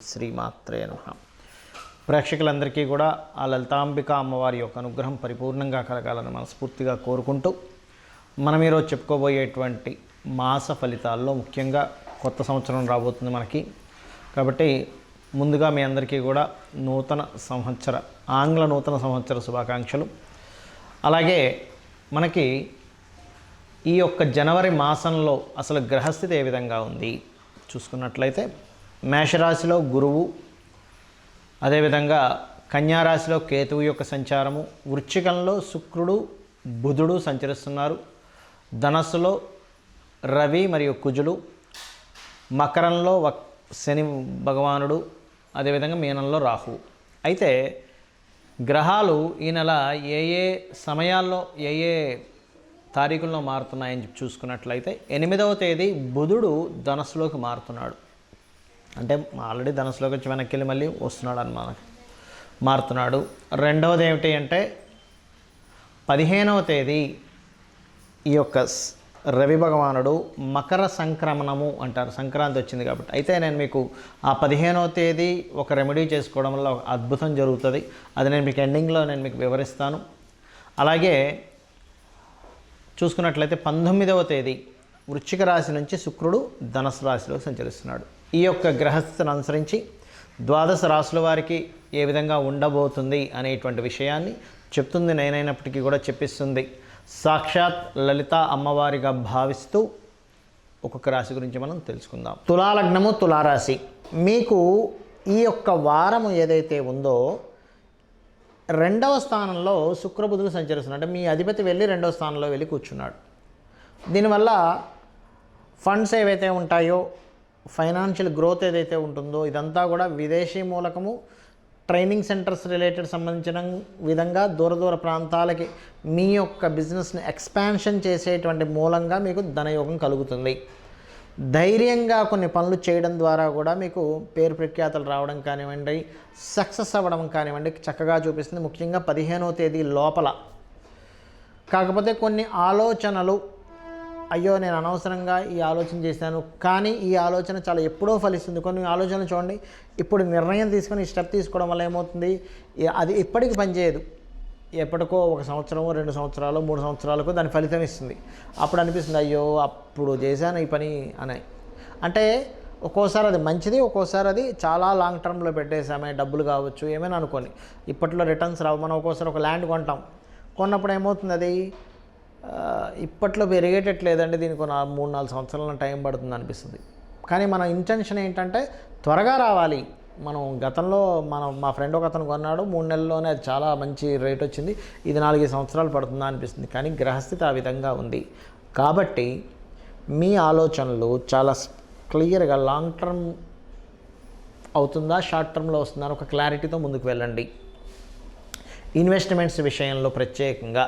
శ్రీమాత్రే నమః. ప్రేక్షకులందరికీ కూడా ఆ లలితాంబిక అమ్మవారి యొక్క అనుగ్రహం పరిపూర్ణంగా కలగాలని మనస్ఫూర్తిగా కోరుకుంటూ మనం ఈరోజు చెప్పుకోబోయేటువంటి మాస ఫలితాల్లో ముఖ్యంగా కొత్త సంవత్సరం రాబోతుంది మనకి. కాబట్టి ముందుగా మీ అందరికీ కూడా ఆంగ్ల నూతన సంవత్సర శుభాకాంక్షలు. అలాగే మనకి ఈ యొక్క జనవరి మాసంలో అసలు గ్రహస్థితి ఏ విధంగా ఉంది చూసుకున్నట్లయితే, మేషరాశిలో గురువు, అదేవిధంగా కన్యారాశిలో కేతువు యొక్క సంచారము, వృశ్చికంలో శుక్రుడు బుధుడు సంచరిస్తున్నారు, ధనస్సులో రవి మరియు కుజులు, మకరంలో శని భగవానుడు, అదేవిధంగా మీనంలో రాహువు. అయితే గ్రహాలు ఈ నెల ఏ ఏ సమయాల్లో ఏ ఏ తారీఖుల్లో మారుతున్నాయని చూసుకున్నట్లయితే, 8వ తేదీ బుధుడు ధనస్సులోకి మారుతున్నాడు. అంటే ఆల్రెడీ ధనస్సులోకి వచ్చి వెనక్కి వెళ్ళి మళ్ళీ వస్తున్నాడు అన్నమాట, మారుతున్నాడు. రెండవది ఏమిటి అంటే 15వ తేదీ ఈ యొక్క రవి భగవానుడు మకర సంక్రమణము అంటారు, సంక్రాంతి వచ్చింది కాబట్టి. అయితే నేను మీకు ఆ 15వ తేదీ ఒక రెమెడీ చేసుకోవడం వల్ల ఒక అద్భుతం జరుగుతుంది. అది నేను మీకు ఎండింగ్లో మీకు వివరిస్తాను. అలాగే చూసుకున్నట్లయితే 19వ తేదీ వృశ్చిక రాశి నుంచి శుక్రుడు ధనుసు రాశిలో సంచరిస్తున్నాడు. ఈ యొక్క గ్రహస్థితిని అనుసరించి ద్వాదశ రాశుల వారికి ఏ విధంగా ఉండబోతుంది అనేటువంటి విషయాన్ని చెప్తుంది నేనైనప్పటికీ కూడా చెప్పిస్తుంది సాక్షాత్ లలిత అమ్మవారిగా భావిస్తూ ఒక్కొక్క రాశి గురించి మనం తెలుసుకుందాం. తులాలగ్నము, తులారాశి. మీకు ఈ యొక్క వారము ఏదైతే ఉందో 2వ స్థానంలో శుక్రబుధులు సంచరిస్తున్నారు. అంటే మీ అధిపతి వెళ్ళి 2వ స్థానంలో వెళ్ళి కూర్చున్నాడు. దీనివల్ల ఫండ్స్ ఏవైతే ఉంటాయో, ఫైనాన్షియల్ గ్రోత్ ఏదైతే ఉంటుందో, ఇదంతా కూడా విదేశీ మూలకము, ట్రైనింగ్ సెంటర్స్ రిలేటెడ్ సంబంధించిన విధంగా దూర ప్రాంతాలకి మీ యొక్క బిజినెస్ని ఎక్స్పాన్షన్ చేసేటువంటి మూలంగా మీకు ధనయోగం కలుగుతుంది. ధైర్యంగా కొన్ని పనులు చేయడం ద్వారా కూడా మీకు పేరు ప్రఖ్యాతలు రావడం కానివ్వండి, సక్సెస్ అవ్వడం కానివ్వండి చక్కగా చూపిస్తుంది, ముఖ్యంగా 15వ తేదీ లోపల. కాకపోతే కొన్ని ఆలోచనలు, అయ్యో నేను అనవసరంగా ఈ ఆలోచన చేశాను, కానీ ఈ ఆలోచన చాలా ఎప్పుడో ఫలిస్తుంది. కొన్ని ఆలోచనలు చూడండి, ఇప్పుడు నిర్ణయం తీసుకొని ఈ స్టెప్ తీసుకోవడం వల్ల ఏమవుతుంది, అది ఇప్పటికి పనిచేయదు. ఎప్పటికో 1 సంవత్సరమో 2 సంవత్సరాలు 3 సంవత్సరాలకు దాని ఫలితం ఇస్తుంది. అప్పుడు అనిపిస్తుంది అయ్యో అప్పుడు చేశాను ఈ పని అని. అంటే ఒక్కోసారి అది మంచిది, ఒక్కోసారి అది చాలా లాంగ్ టర్మ్లో పెట్టేసామే, డబ్బులు కావచ్చు ఏమైనా అనుకోని ఇప్పట్లో రిటర్న్స్ రావు. మనం ఒక్కోసారి ఒక ల్యాండ్ కొంటాం, కొన్నప్పుడు ఏమవుతుంది, అది ఇప్పట్లో పెరిగేటట్లేదండి, దీనికి 3-4 సంవత్సరాల టైం పడుతుంది అనిపిస్తుంది. కానీ మన ఇంటెన్షన్ ఏంటంటే త్వరగా రావాలి. మనం గతంలో మా ఫ్రెండ్ ఒక అతను కొన్నాడు, 3 నెలల్లోనే అది చాలా మంచి రేట్ వచ్చింది, ఇది 4 సంవత్సరాలు పడుతుందా అనిపిస్తుంది. కానీ గ్రహస్థితి ఆ విధంగా ఉంది కాబట్టి మీ ఆలోచనలు చాలా క్లియర్గా లాంగ్ టర్మ్ అవుతుందా షార్ట్ టర్మ్లో వస్తుందా ఒక క్లారిటీతో ముందుకు వెళ్ళండి. ఇన్వెస్ట్మెంట్స్ విషయంలో ప్రత్యేకంగా.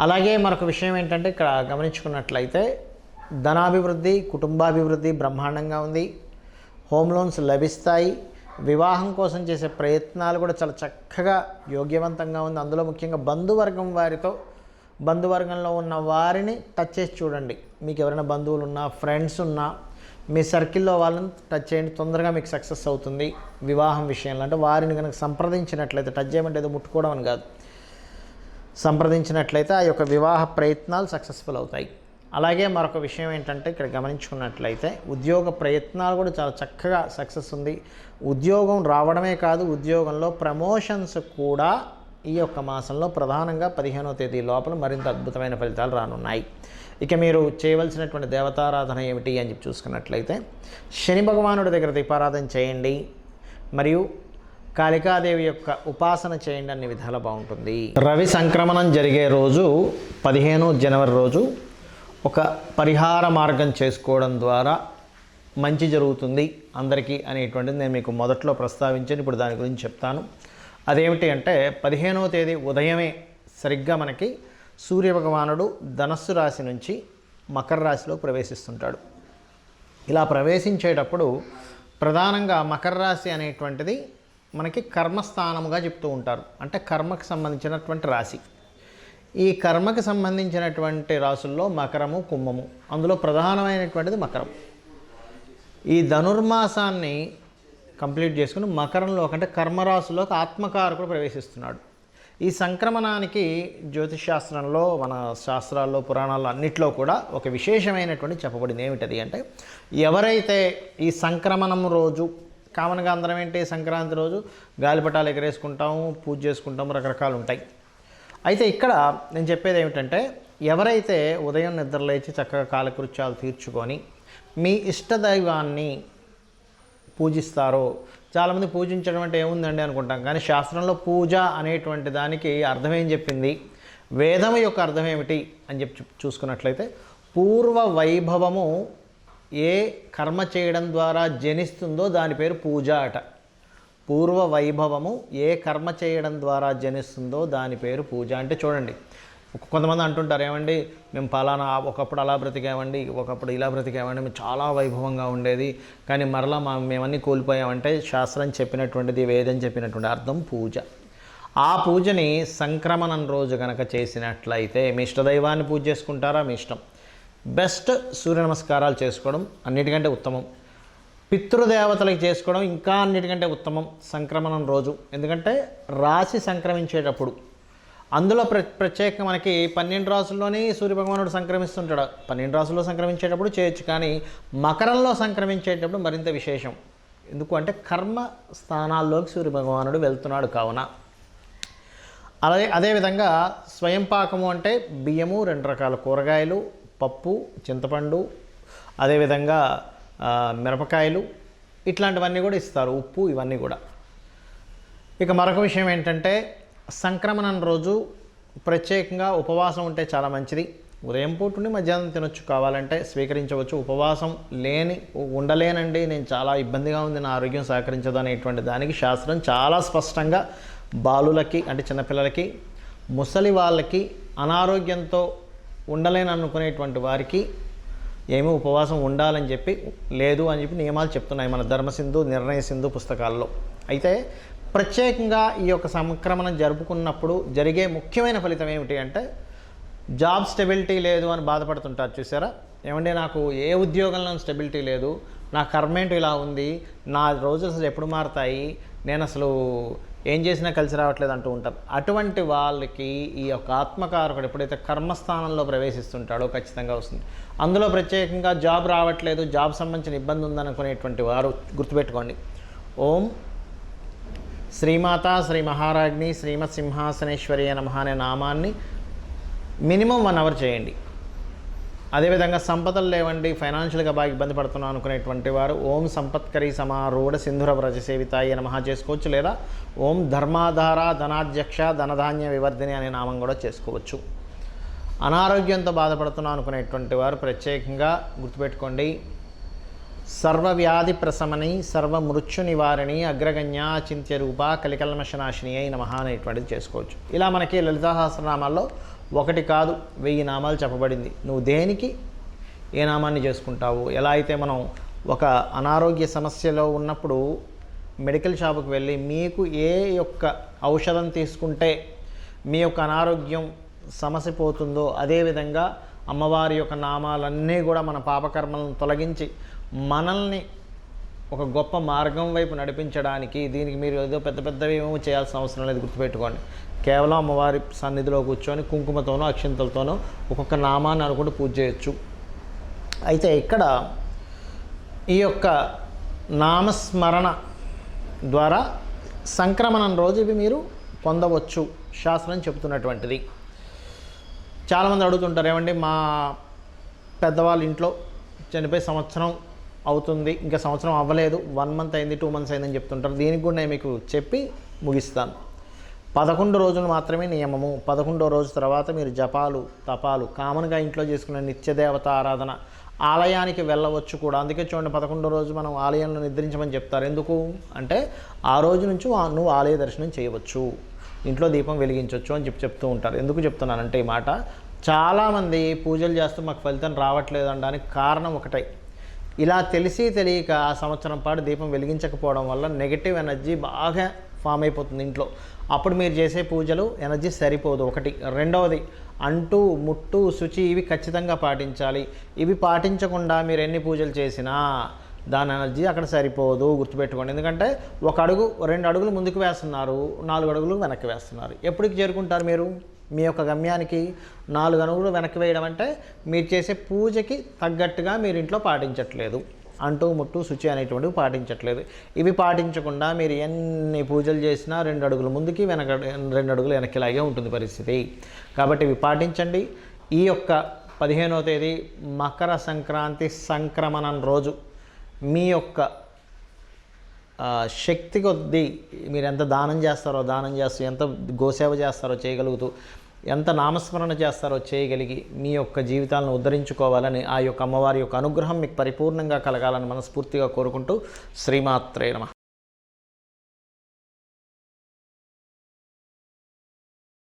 అలాగే మరొక విషయం ఏంటంటే, ఇక్కడ గమనించుకున్నట్లయితే ధనాభివృద్ధి, కుటుంబాభివృద్ధి బ్రహ్మాండంగా ఉంది. హోమ్ లోన్స్ లభిస్తాయి. వివాహం కోసం చేసే ప్రయత్నాలు కూడా చాలా చక్కగా యోగ్యవంతంగా ఉంది. అందులో ముఖ్యంగా బంధువర్గంలో ఉన్న వారిని టచ్ చేసి చూడండి. మీకు ఎవరైనా బంధువులు ఉన్నా, ఫ్రెండ్స్ ఉన్నా, మీ సర్కిల్లో వాళ్ళని టచ్ చేయండి, తొందరగా మీకు సక్సెస్ అవుతుంది వివాహం విషయంలో. అంటే వారిని కనుక సంప్రదించినట్లయితే, టచ్ చేయమంటే ఏదో ముట్టుకోవడం అని కాదు, సంప్రదించినట్లయితే ఆ యొక్క వివాహ ప్రయత్నాలు సక్సెస్ఫుల్ అవుతాయి. అలాగే మరొక విషయం ఏంటంటే, ఇక్కడ గమనించుకున్నట్లయితే ఉద్యోగ ప్రయత్నాలు కూడా చాలా చక్కగా సక్సెస్ ఉంది. ఉద్యోగం రావడమే కాదు, ఉద్యోగంలో ప్రమోషన్స్ కూడా ఈ యొక్క మాసంలో ప్రధానంగా 15వ తేదీ లోపల మరింత అద్భుతమైన ఫలితాలు రానున్నాయి. ఇక మీరు చేయవలసినటువంటి దేవతారాధన ఏమిటి అని చూసుకున్నట్లయితే, శని భగవానుడి దగ్గర దీపారాధన చేయండి, మరియు కాళికాదేవి యొక్క ఉపాసన చేయండి, అన్ని విధాలు బాగుంటుంది. రవి సంక్రమణం జరిగే రోజు 15 జనవరి రోజు ఒక పరిహార మార్గం చేసుకోవడం ద్వారా మంచి జరుగుతుంది అందరికీ అనేటువంటిది నేను మీకు మొదట్లో ప్రస్తావించాను. ఇప్పుడు దాని గురించి చెప్తాను. అదేమిటి అంటే, 15వ తేదీ ఉదయమే సరిగ్గా మనకి సూర్యభగవానుడు ధనస్సు రాశి నుంచి మకర రాశిలో ప్రవేశిస్తుంటాడు. ఇలా ప్రవేశించేటప్పుడు ప్రధానంగా మకర రాశి అనేటువంటిది మనకి కర్మస్థానముగా చెప్తూ ఉంటారు. అంటే కర్మకు సంబంధించినటువంటి రాశి. ఈ కర్మకు సంబంధించినటువంటి రాశుల్లో మకరము, కుంభము, అందులో ప్రధానమైనటువంటిది మకరం. ఈ ధనుర్మాసాన్ని కంప్లీట్ చేసుకుని మకరంలోకి అంటే కర్మరాశిలోకి ఆత్మకారకుడు ప్రవేశిస్తున్నాడు. ఈ సంక్రమణానికి జ్యోతిష్ శాస్త్రంలో, మన శాస్త్రాల్లో, పురాణాల్లో అన్నిట్లో కూడా ఒక విశేషమైనటువంటి చెప్పబడింది. ఏమిటది అంటే, ఎవరైతే ఈ సంక్రమణం రోజు, కామన్గా అందరం ఏంటి సంక్రాంతి రోజు గాలిపటాలు ఎగరేసుకుంటాము, పూజ చేసుకుంటాము, రకరకాలు ఉంటాయి. అయితే ఇక్కడ నేను చెప్పేది ఏమిటంటే, ఎవరైతే ఉదయం నిద్రలేచి చక్కగా కాలకృత్యాలు తీర్చుకొని మీ ఇష్టదైవాన్ని పూజిస్తారో, చాలామంది పూజించడం అంటే ఏముందండి అనుకుంటాం, కానీ శాస్త్రంలో పూజ అనేటువంటి దానికి అర్థం ఏం చెప్పింది, వేదం యొక్క అర్థం ఏమిటి అని చెప్పి చూసుకున్నట్లయితే, పూర్వ వైభవము ఏ కర్మ చేయడం ద్వారా జనిస్తుందో దాని పేరు పూజ అట. పూర్వ వైభవము ఏ కర్మ చేయడం ద్వారా జనిస్తుందో దాని పేరు పూజ. అంటే చూడండి, కొంతమంది అంటుంటారు, ఏమండి మేము పలానా ఒకప్పుడు అలా బ్రతికామండి, ఒకప్పుడు ఇలా బ్రతికామండి, మేము చాలా వైభవంగా ఉండేది, కానీ మరలా మేమన్నీ కోల్పోయామంటే శాస్త్రం చెప్పినటువంటిది, వేదం చెప్పినటువంటి అర్థం పూజ. ఆ పూజని సంక్రమణం రోజు కనుక చేసినట్లయితే, మీ ఇష్టదైవాన్ని పూజ చేసుకుంటారా మీ ఇష్టం, బెస్ట్ సూర్య నమస్కారాలు చేసుకోవడం అన్నిటికంటే ఉత్తమం, పితృదేవతలకు చేసుకోవడం ఇంకా అన్నిటికంటే ఉత్తమం సంక్రమణం రోజు. ఎందుకంటే రాశి సంక్రమించేటప్పుడు అందులో ప్రత్యేకంగా మనకి 12 రాసుల్లోనే సూర్యభగవానుడు సంక్రమిస్తుంటాడు. 12 రాసుల్లో సంక్రమించేటప్పుడు చేయొచ్చు, కానీ మకరంలో సంక్రమించేటప్పుడు మరింత విశేషం. ఎందుకు అంటే కర్మ స్థానాల్లోకి సూర్యభగవానుడు వెళ్తున్నాడు కావున. అదేవిధంగా స్వయం పాకము అంటే బియ్యము, 2 రకాల కూరగాయలు, పప్పు, చింతపండు, అదేవిధంగా మిరపకాయలు, ఇట్లాంటివన్నీ కూడా ఇస్తారు, ఉప్పు, ఇవన్నీ కూడా. ఇక మరొక విషయం ఏంటంటే, సంక్రమణం రోజు ప్రత్యేకంగా ఉపవాసం ఉంటే చాలా మంచిది. ఉదయం పూట ఉండి మధ్యాహ్నం తినొచ్చు, కావాలంటే స్వీకరించవచ్చు. ఉపవాసం ఉండలేనండి, నేను చాలా ఇబ్బందిగా ఉంది, నా ఆరోగ్యం సహకరించదు అనేటువంటి దానికి శాస్త్రం చాలా స్పష్టంగా బాలులకి అంటే చిన్నపిల్లలకి, ముసలి వాళ్ళకి, అనారోగ్యంతో ఉండలేని అనుకునేటువంటి వారికి ఏమీ ఉపవాసం ఉండాలని చెప్పి లేదు అని చెప్పి నియమాలు చెప్తున్నాయి మన ధర్మసింధు, నిర్ణయ సింధు పుస్తకాల్లో. అయితే ప్రత్యేకంగా ఈ యొక్క సంక్రమణం జరుపుకున్నప్పుడు జరిగే ముఖ్యమైన ఫలితం ఏమిటి అంటే, జాబ్ స్టెబిలిటీ లేదు అని బాధపడుతుంటారు చూసారా, ఏమంటే నాకు ఏ ఉద్యోగంలో స్టెబిలిటీ లేదు, నా కర్మేంటి ఇలా ఉంది, నా రోజులు అసలు ఎప్పుడు మారుతాయి, నేను అసలు ఏం చేసినా కలిసి రావట్లేదు అంటూ ఉంటారు. అటువంటి వాళ్ళకి ఈ యొక్క ఆత్మకారకుడు ఎప్పుడైతే కర్మస్థానంలో ప్రవేశిస్తుంటాడో ఖచ్చితంగా వస్తుంది. అందులో ప్రత్యేకంగా జాబ్ రావట్లేదు, జాబ్ సంబంధించిన ఇబ్బంది ఉందనుకునేటువంటి వారు గుర్తుపెట్టుకోండి, ఓం శ్రీమాత శ్రీ మహారాజ్ని శ్రీమత్ సింహాసనేశ్వరి నమః అనే నామాన్ని మినిమం 1 అవర్ చేయండి. అదేవిధంగా సంపదలు లేవండి, ఫైనాన్షియల్గా బాగా ఇబ్బంది పడుతున్నాను అనుకునేటువంటి వారు ఓం సంపత్కరీ సమారూఢ సింధుర వ్రజ సేవితాయ నమః చేసుకోవచ్చు, లేదా ఓం ధర్మాధార ధనాధ్యక్ష ధనధాన్య వివర్ధిని అనే నామం కూడా చేసుకోవచ్చు. అనారోగ్యంతో బాధపడుతున్నాను అనుకునేటువంటి వారు ప్రత్యేకంగా గుర్తుపెట్టుకోండి, సర్వవ్యాధి ప్రశమని సర్వమృత్యు నివారిణి అగ్రగణ్య చింత్య రూప కలికల్మషనాశిని అయి నమః అనేటువంటిది చేసుకోవచ్చు. ఇలా మనకి లలితా సహస్రనామాల్లో 1 కాదు 1000 నామాలు చెప్పబడింది. నువ్వు దేనికి ఏ నామాన్ని చేసుకుంటావు. ఎలా అయితే మనం ఒక అనారోగ్య సమస్యలో ఉన్నప్పుడు మెడికల్ షాపుకి వెళ్ళి మీకు ఏ యొక్క ఔషధం తీసుకుంటే మీ యొక్క అనారోగ్యం సమస్య పోతుందో, అదేవిధంగా అమ్మవారి యొక్క నామాలన్నీ కూడా మన పాపకర్మలను తొలగించి మనల్ని ఒక గొప్ప మార్గం వైపు నడిపించడానికి, దీనికి మీరు ఏదో పెద్ద పెద్దవి ఏమో చేయాల్సిన అవసరం లేదు. గుర్తుపెట్టుకోండి, కేవలం అమ్మవారి సన్నిధిలో కూర్చొని కుంకుమతోనో అక్షింతలతోనో ఒక్కొక్క నామాన్ని అనుకుంటూ పూజ చేయొచ్చు. అయితే ఇక్కడ ఈ యొక్క నామస్మరణ ద్వారా సంక్రమణం రోజు ఇవి మీరు పొందవచ్చు శాస్త్రం చెబుతున్నటువంటిది. చాలామంది అడుగుతుంటారు, ఏమండి మా పెద్దవాళ్ళ ఇంట్లో చనిపోయి సంవత్సరం అవుతుంది, ఇంకా సంవత్సరం అవ్వలేదు, 1 మంత్ అయింది, 2 మంత్స్ అయిందని చెప్తుంటారు. దీనికి కూడా నేను మీకు చెప్పి ముగిస్తాను. 11 రోజులు మాత్రమే నియమము. 11వ రోజు తర్వాత మీరు జపాలు తపాలు కామన్గా ఇంట్లో చేసుకునే నిత్యదేవత ఆరాధన, ఆలయానికి వెళ్ళవచ్చు కూడా. అందుకే చూడండి, 11వ రోజు మనం ఆలయంలో నిద్రించమని చెప్తారు. ఎందుకు అంటే ఆ రోజు నుంచి నువ్వు ఆలయ దర్శనం చేయవచ్చు, ఇంట్లో దీపం వెలిగించవచ్చు అని చెప్తూ ఉంటారు. ఎందుకు చెప్తున్నానంటే ఈ మాట, చాలామంది పూజలు చేస్తూ మాకు ఫలితం రావట్లేదు అనడానికి కారణం ఒకటే, ఇలా తెలిసి తెలియక ఆ సంవత్సరం పాటు దీపం వెలిగించకపోవడం వల్ల నెగిటివ్ ఎనర్జీ బాగా ఫామ్ అయిపోతుంది ఇంట్లో. అప్పుడు మీరు చేసే పూజలు ఎనర్జీ సరిపోదు. ఒకటి. రెండవది, అంటూ ముట్టు శుచి ఇవి ఖచ్చితంగా పాటించాలి. ఇవి పాటించకుండా మీరు ఎన్ని పూజలు చేసినా దాని ఎనర్జీ అక్కడ సరిపోదు, గుర్తుపెట్టుకోండి. ఎందుకంటే 1 అడుగు 2 అడుగులు ముందుకు వేస్తున్నారు, 4 అడుగులు వెనక్కి వేస్తున్నారు. ఎప్పటికి చేరుకుంటారు మీరు మీ యొక్క గమ్యానికి? 4 అడుగులు వెనక్కి వేయడం అంటే మీరు చేసే పూజకి తగ్గట్టుగా మీరు ఇంట్లో పాటించట్లేదు, అంటూ ముట్టు శుచి అనేటువంటివి పాటించట్లేదు. ఇవి పాటించకుండా మీరు ఎన్ని పూజలు చేసినా 2 అడుగులు ముందుకి 2 అడుగులు వెనక్కి లాగే ఉంటుంది పరిస్థితి. కాబట్టి ఇవి పాటించండి. ఈ యొక్క 15వ తేదీ మకర సంక్రాంతి సంక్రమణం రోజు మీ యొక్క శక్తి కొద్దీ మీరు ఎంత దానం చేస్తూ, ఎంత గోసేవ చేస్తారో చేయగలుగుతూ, ఎంత నామస్మరణ చేస్తారో చేయగలిగి మీ యొక్క జీవితాలను ఉద్ధరించుకోవాలని, ఆ యొక్క అమ్మవారి యొక్క అనుగ్రహం మీకు పరిపూర్ణంగా కలగాలని మనస్ఫూర్తిగా కోరుకుంటూ శ్రీమాత్రే నమః.